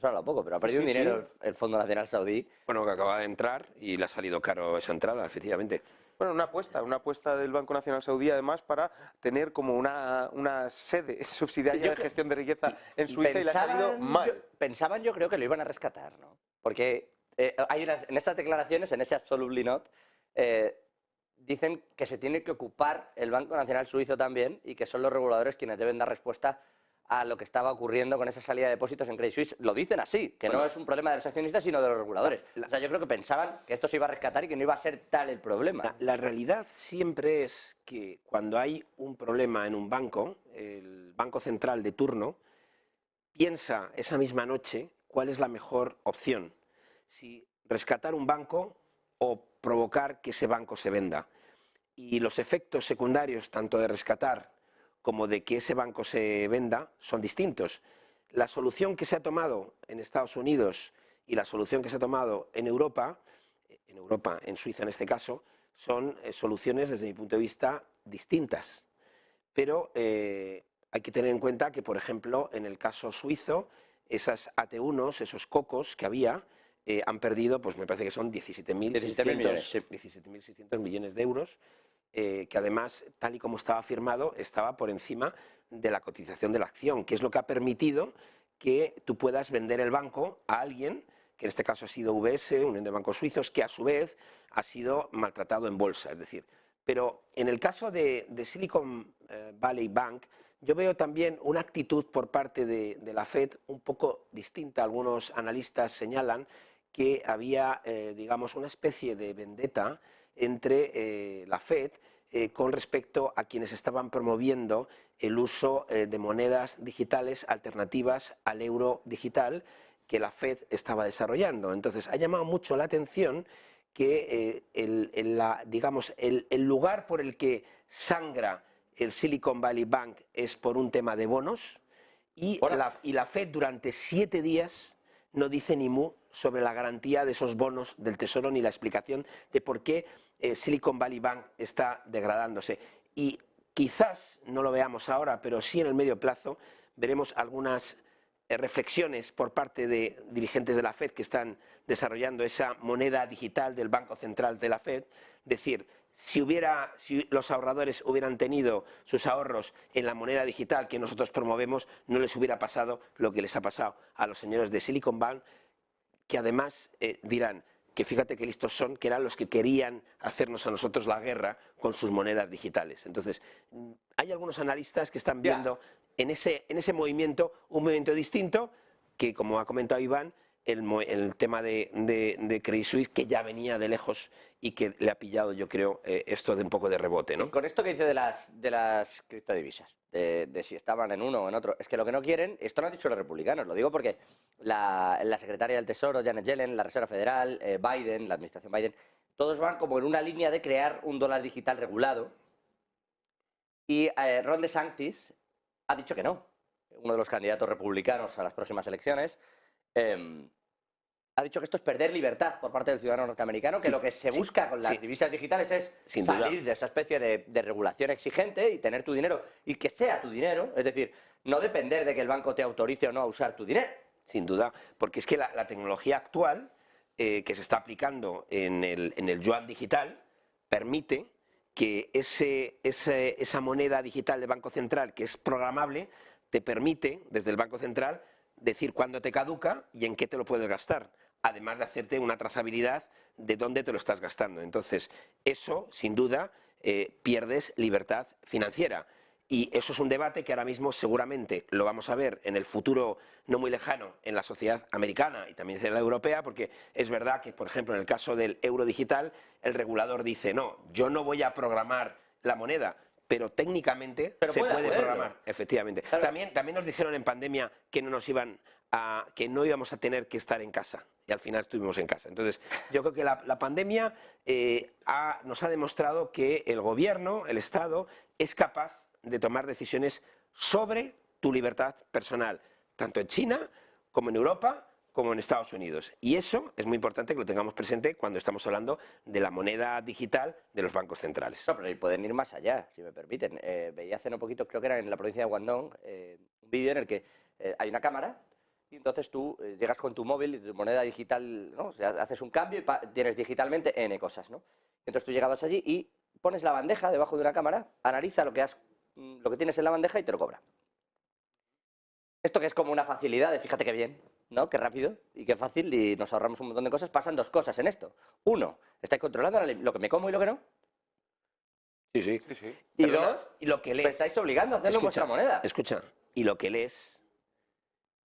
se habla poco, pero ha perdido Sí, sí. dinero el Fondo Nacional Saudí. Bueno, que acaba de entrar y le ha salido caro esa entrada, efectivamente. Bueno, una apuesta del Banco Nacional Saudí, además, para tener como una sede subsidiaria de gestión de riqueza en Suiza, y le ha salido mal. Pensaban, yo creo que lo iban a rescatar, ¿no? Porque en estas declaraciones, en ese Absolutely Not, dicen que se tiene que ocupar el Banco Nacional Suizo también y que son los reguladores quienes deben dar respuesta a lo que estaba ocurriendo con esa salida de depósitos en Credit Suisse. Lo dicen así, que no es un problema de los accionistas, sino de los reguladores. O sea, yo creo que pensaban que esto se iba a rescatar y que no iba a ser tal el problema. La realidad siempre es que cuando hay un problema en un banco, el Banco Central de turno piensa esa misma noche cuál es la mejor opción. Si rescatar un banco o provocar que ese banco se venda. Y los efectos secundarios, tanto de rescatar como de que ese banco se venda, son distintos. La solución que se ha tomado en Estados Unidos y la solución que se ha tomado en Europa, en Suiza en este caso, son soluciones desde mi punto de vista distintas. Pero hay que tener en cuenta que, por ejemplo, en el caso suizo, esas AT1s, esos cocos que había, han perdido, pues me parece que son 17.600 millones de euros, que además, tal y como estaba firmado, estaba por encima de la cotización de la acción, que es lo que ha permitido que tú puedas vender el banco a alguien, que en este caso ha sido UBS, Unión de Bancos Suizos, que a su vez ha sido maltratado en bolsa. Es decir, pero en el caso de Silicon Valley Bank, yo veo también una actitud por parte de la Fed un poco distinta. Algunos analistas señalan que había, digamos, una especie de vendetta entre la Fed con respecto a quienes estaban promoviendo el uso de monedas digitales alternativas al euro digital que la Fed estaba desarrollando. Entonces, ha llamado mucho la atención que el lugar por el que sangra el Silicon Valley Bank es por un tema de bonos, y la Fed durante 7 días no dice ni mu sobre la garantía de esos bonos del Tesoro ni la explicación de por qué Silicon Valley Bank está degradándose. Y quizás no lo veamos ahora, pero sí en el medio plazo veremos algunas reflexiones por parte de dirigentes de la Fed que están desarrollando esa moneda digital del Banco Central de la Fed. Decir, si los ahorradores hubieran tenido sus ahorros en la moneda digital que nosotros promovemos, no les hubiera pasado lo que les ha pasado a los señores de Silicon Valley, que además dirán que fíjate qué listos son, que eran los que querían hacernos a nosotros la guerra con sus monedas digitales. Entonces, hay algunos analistas que están viendo en ese movimiento un movimiento distinto, que, como ha comentado Iván, el tema de Credit Suisse, que ya venía de lejos y que le ha pillado, yo creo, esto de un poco de rebote, ¿no? Con esto que dice de las criptodivisas, de si estaban en uno o en otro, es que lo que no quieren, esto lo han dicho los republicanos, lo digo porque la secretaria del Tesoro, Janet Yellen, la Reserva Federal, Biden, la administración Biden, todos van como en una línea de crear un dólar digital regulado, y Ron DeSantis ha dicho que no, uno de los candidatos republicanos a las próximas elecciones. Ha dicho que esto es perder libertad por parte del ciudadano norteamericano, que lo que se busca con las divisas digitales es salir de esa especie de regulación exigente y tener tu dinero, y que sea tu dinero, es decir, no depender de que el banco te autorice o no a usar tu dinero. Sin duda, porque es que la tecnología actual que se está aplicando en el yuan digital permite que esa moneda digital del Banco Central, que es programable, te permite, desde el Banco Central, decir cuándo te caduca y en qué te lo puedes gastar, además de hacerte una trazabilidad de dónde te lo estás gastando. Entonces, eso, sin duda, pierdes libertad financiera. Y eso es un debate que ahora mismo seguramente lo vamos a ver en el futuro no muy lejano en la sociedad americana y también en la europea, porque es verdad que, por ejemplo, en el caso del euro digital, el regulador dice, no, yo no voy a programar la moneda, pero técnicamente se puede programar, efectivamente. Claro. También nos dijeron en pandemia que no íbamos a tener que estar en casa, y al final estuvimos en casa. Entonces, yo creo que la pandemia nos ha demostrado que el gobierno, el Estado, es capaz de tomar decisiones sobre tu libertad personal, tanto en China como en Europa como en Estados Unidos. Y eso es muy importante que lo tengamos presente cuando estamos hablando de la moneda digital de los bancos centrales. No, pero y pueden ir más allá, si me permiten. Veía hace no poquito, creo que era en la provincia de Guangdong, un vídeo en el que hay una cámara y entonces tú llegas con tu móvil y tu moneda digital, ¿no? O sea, haces un cambio y tienes digitalmente N cosas, ¿no? Entonces tú llegabas allí y pones la bandeja debajo de una cámara, analiza lo que tienes en la bandeja y te lo cobra. Esto que es como una facilidad de fíjate qué bien, ¿no? Qué rápido y qué fácil y nos ahorramos un montón de cosas. Pasan dos cosas en esto. Uno, estáis controlando lo que me como y lo que no. Sí, sí. Sí, sí. Y Perdona, dos, y lo que me lees. estáis obligando a hacerlo en vuestra moneda. Escucha, y lo que lees,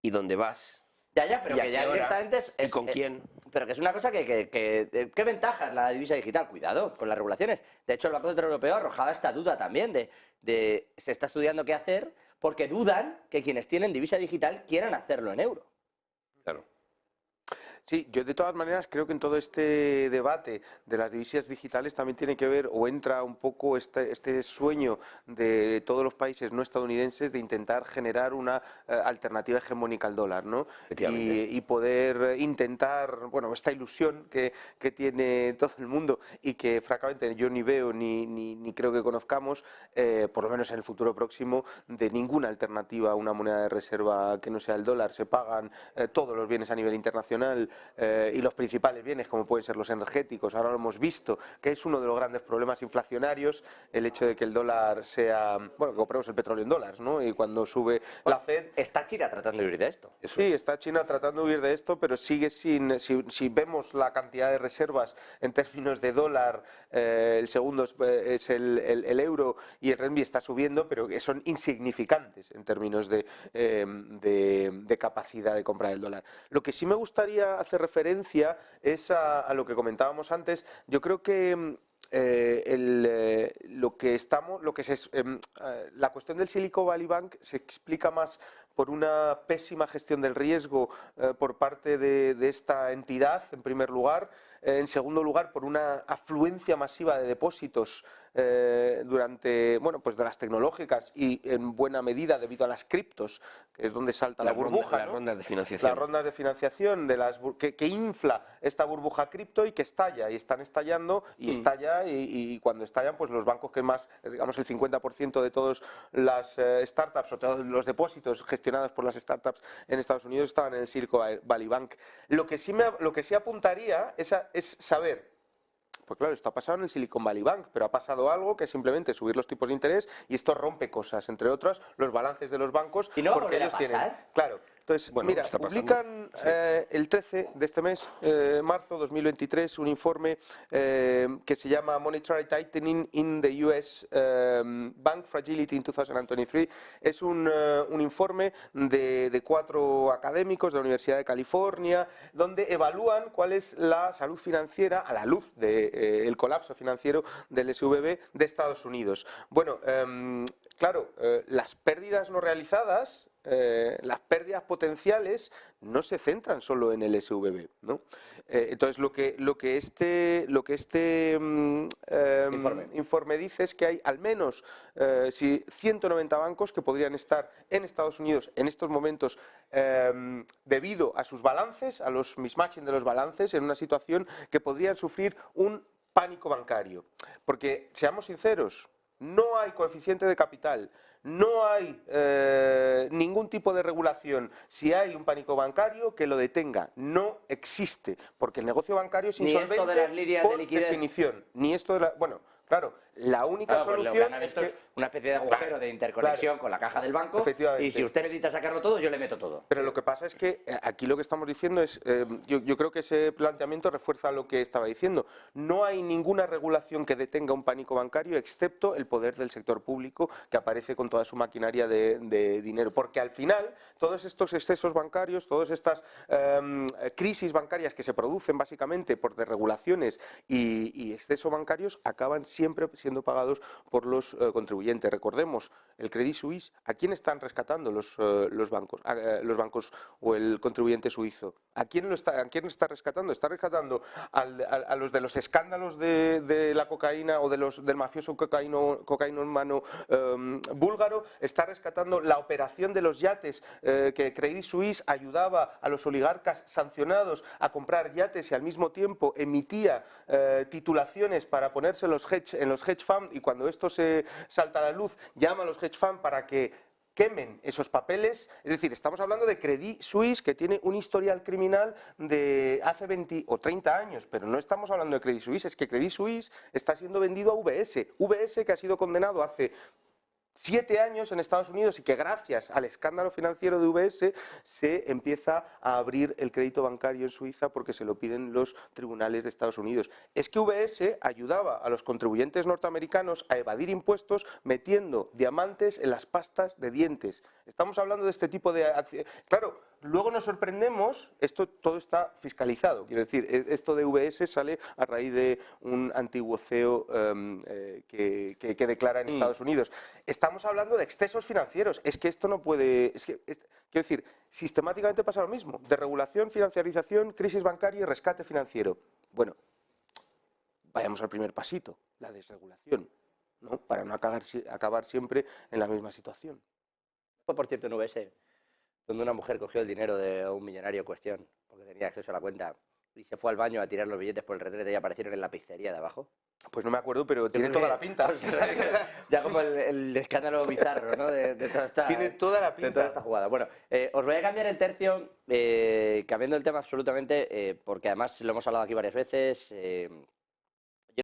y dónde vas, Ya, pero y a que qué ya hora, directamente y con quién. Pero que es una cosa ¿qué ventajas la divisa digital? Cuidado con las regulaciones. De hecho, el Banco Central Europeo arrojaba esta duda también se está estudiando qué hacer porque dudan que quienes tienen divisa digital quieran hacerlo en euro. Claro. Sí, yo de todas maneras creo que en todo este debate de las divisas digitales también tiene que ver o entra un poco este sueño de todos los países no estadounidenses de intentar generar una alternativa hegemónica al dólar, ¿no? Y poder intentar, bueno, esta ilusión que tiene todo el mundo y que francamente yo ni veo ni creo que conozcamos, por lo menos en el futuro próximo, de ninguna alternativa a una moneda de reserva que no sea el dólar. Se pagan todos los bienes a nivel internacional y los principales bienes, como pueden ser los energéticos. Ahora lo hemos visto, que es uno de los grandes problemas inflacionarios, el hecho de que el dólar sea, bueno, que compremos el petróleo en dólares, ¿no? Y cuando sube la Fed... Está China tratando de huir de esto. Sí, está China tratando de huir de esto, pero sigue sin... Si vemos la cantidad de reservas en términos de dólar, el segundo es el euro y el renminbi está subiendo, pero que son insignificantes en términos de capacidad de compra del dólar. Lo que sí me gustaría hacer referencia es a lo que comentábamos antes. Yo creo que la cuestión del Silicon Valley Bank se explica más por una pésima gestión del riesgo por parte de esta entidad, en primer lugar. En segundo lugar, por una afluencia masiva de depósitos durante, bueno, pues de las tecnológicas y en buena medida debido a las criptos, que es donde salta la burbuja, las ¿no? rondas de financiación. Las rondas de financiación que infla esta burbuja cripto y que estalla, y están estallando, y estalla, y cuando estallan, pues los bancos que más, digamos el 50% de todas las startups o todos los depósitos gestionados por las startups en Estados Unidos estaban en el Silicon Valley Bank. Lo que sí apuntaría es saber. Pues claro, esto ha pasado en el Silicon Valley Bank, pero ha pasado algo que es simplemente subir los tipos de interés y esto rompe cosas, entre otras los balances de los bancos, ¿Y no va a porque volver a ellos tienen... pasar? Claro, entonces, Bueno, mira, está publican el 13 de este mes, marzo 2023, un informe que se llama Monetary Tightening in the US Bank Fragility in 2023. Es un informe de 4 académicos de la Universidad de California, donde evalúan cuál es la salud financiera a la luz del colapso financiero del SVB de Estados Unidos. Bueno, claro, las pérdidas no realizadas, las pérdidas potenciales no se centran solo en el SVB, ¿no? Entonces lo que este informe dice es que hay al menos 190 bancos que podrían estar en Estados Unidos en estos momentos debido a sus balances, a los mismatching de los balances, en una situación que podrían sufrir un pánico bancario. Porque, seamos sinceros, no hay coeficiente de capital, no hay ningún tipo de regulación. Si hay un pánico bancario, que lo detenga. No existe, porque el negocio bancario es insolvente ni esto de las líneas por de liquidez. definición. Ni esto de la... Bueno, claro, la única solución es una especie de agujero de interconexión con la caja del banco. Efectivamente. Y si usted necesita sacarlo todo, yo le meto todo. Pero lo que pasa es que aquí lo que estamos diciendo es, yo creo que ese planteamiento refuerza lo que estaba diciendo. No hay ninguna regulación que detenga un pánico bancario, excepto el poder del sector público, que aparece con toda su maquinaria de dinero. Porque al final, todos estos excesos bancarios, todas estas crisis bancarias que se producen básicamente por desregulaciones y excesos bancarios, acaban siempre siendo pagados por los contribuyentes. Recordemos, el Credit Suisse, ¿a quién están rescatando los bancos? Los bancos o el contribuyente suizo. ¿A quién está rescatando? Está rescatando a los de los escándalos de la cocaína o del mafioso cocainómano búlgaro. Está rescatando la operación de los yates que Credit Suisse ayudaba a los oligarcas sancionados a comprar yates y al mismo tiempo emitía titulaciones para ponerse en los hedge funds, y cuando esto se salta a la luz llama a los hedge funds para que quemen esos papeles. Es decir, estamos hablando de Credit Suisse, que tiene un historial criminal de hace 20 o 30 años, pero no estamos hablando de Credit Suisse, es que Credit Suisse está siendo vendido a UBS. UBS, que ha sido condenado hace 7 años en Estados Unidos y que gracias al escándalo financiero de UBS se empieza a abrir el crédito bancario en Suiza porque se lo piden los tribunales de Estados Unidos. Es que UBS ayudaba a los contribuyentes norteamericanos a evadir impuestos metiendo diamantes en las pastas de dientes. Estamos hablando de este tipo de acciones. Claro, luego nos sorprendemos, esto todo está fiscalizado, quiero decir, esto de UBS sale a raíz de un antiguo CEO que declara en Estados Unidos. Estamos hablando de excesos financieros, es que esto no puede, quiero decir, sistemáticamente pasa lo mismo, desregulación, financiarización, crisis bancaria y rescate financiero. Bueno, vayamos al primer pasito, la desregulación, ¿no? Para no acabar siempre en la misma situación. Fue, por cierto, en UBS, donde una mujer cogió el dinero de un millonario en cuestión, porque tenía acceso a la cuenta, y se fue al baño a tirar los billetes por el retrete y aparecieron en la pizzería de abajo. Pues no me acuerdo, pero tiene toda la pinta. Ya como el escándalo bizarro, ¿no? De toda esta, tiene toda la pinta. De toda esta jugada. Bueno, os voy a cambiar el tercio, cambiando el tema absolutamente, porque además lo hemos hablado aquí varias veces.